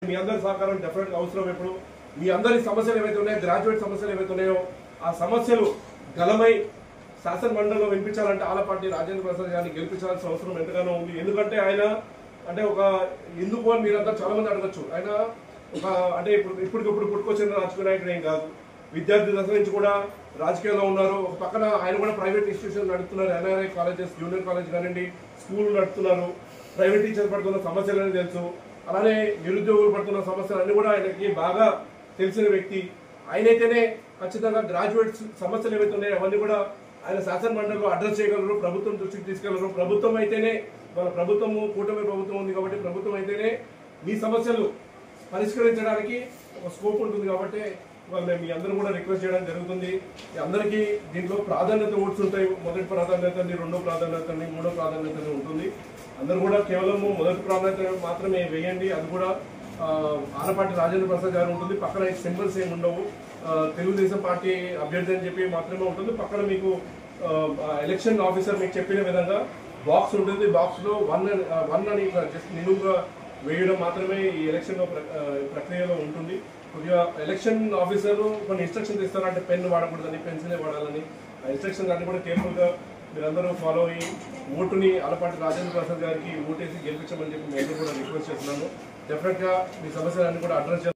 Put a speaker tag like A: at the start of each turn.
A: మీ అందరి సహకారం డెఫినెట్గా అవసరం. ఇప్పుడు మీ అందరి సమస్యలు ఏవైతే ఉన్నాయో, గ్రాడ్యుయేట్ సమస్యలు ఏవైతే ఉన్నాయో, ఆ సమస్యలు గలమై శాసన మండలిలో వినిపించాలంటే ఆలపాటి రాజేంద్ర ప్రసాద్ గారిని గెలిపించాల్సిన అవసరం ఎంతగానో ఉంది. ఎందుకంటే ఆయన అంటే ఒక ఎందుకు అని మీరంతా చాలా మంది అడగచ్చు. ఆయన ఒక అంటే ఇప్పటికిప్పుడు పుట్టుకొచ్చిన రాజకీయ నాయకుడు ఏం కాదు. విద్యార్థి దశ నుంచి కూడా రాజకీయాల్లో ఉన్నారు. ఒక పక్కన ఆయన కూడా ప్రైవేట్ ఇన్స్టిట్యూషన్ నడుపుతున్నారు. ఎన్ఆర్ఐ కాలేజెస్, జూనియర్ కాలేజ్ కానివ్వండి, స్కూల్ నడుపుతున్నారు. ప్రైవేట్ టీచర్స్ పడుతున్న సమస్యలని తెలుసు. అలానే నిరుద్యోగులు పడుతున్న సమస్యలన్నీ కూడా ఆయనకి బాగా తెలిసిన వ్యక్తి. ఆయనైతేనే ఖచ్చితంగా గ్రాడ్యుయేట్స్ సమస్యలు ఏవైతే ఉన్నాయో అవన్నీ కూడా ఆయన శాసన మండలిలో అడ్రస్ చేయగలరు, ప్రభుత్వం దృష్టికి తీసుకెళ్లరు. ప్రభుత్వం అయితేనే మన ప్రభుత్వము కూటమి ప్రభుత్వం ఉంది కాబట్టి ప్రభుత్వం అయితేనే మీ సమస్యలు పరిష్కరించడానికి ఒక స్కోప్ ఉంటుంది. కాబట్టి మేము మీ అందరూ కూడా రిక్వెస్ట్ చేయడం జరుగుతుంది. అందరికీ దీంట్లో ప్రాధాన్యత ఓట్స్ ఉంటాయి. మొదటి ప్రాధాన్యతని, రెండో ప్రాధాన్యతని, మూడో ప్రాధాన్యతని ఉంటుంది. అందరూ కూడా కేవలము మొదటి ప్రాధాన్యత మాత్రమే వేయండి. అది కూడా ఆలపాటి రాజేంద్ర ప్రసాద్ గారు ఉంటుంది. పక్కన సింబల్స్ ఏమి ఉండవు. తెలుగుదేశం పార్టీ అభ్యర్థి అని చెప్పి మాత్రమే ఉంటుంది. పక్కన మీకు ఎలక్షన్ ఆఫీసర్ మీకు చెప్పిన విధంగా బాక్స్ ఉంటుంది. బాక్స్ లో 1 అని జస్ట్ నిలువుగా వేయడం మాత్రమే ఈ ఎలక్షన్ ప్రక్రియలో ఉంటుంది. కొద్దిగా ఎలక్షన్ ఆఫీసర్ కొన్ని ఇన్స్ట్రక్షన్స్ ఇస్తారు. అంటే పెన్ వాడకూడదని, పెన్సిలే వాడాలని. ఆ ఇన్స్ట్రక్షన్స్ అన్ని కూడా కేర్ఫుల్ గా మీరందరూ ఫాలో అయ్యి ఓటుని ఆలపాటి రాజేంద్ర ప్రసాద్ గారికి ఓటేసి గెలిపించమని చెప్పి మేము కూడా రిక్వెస్ట్ చేస్తున్నాము. డెఫినెట్ గా మీ సమస్యలన్నీ కూడా అడ్రస్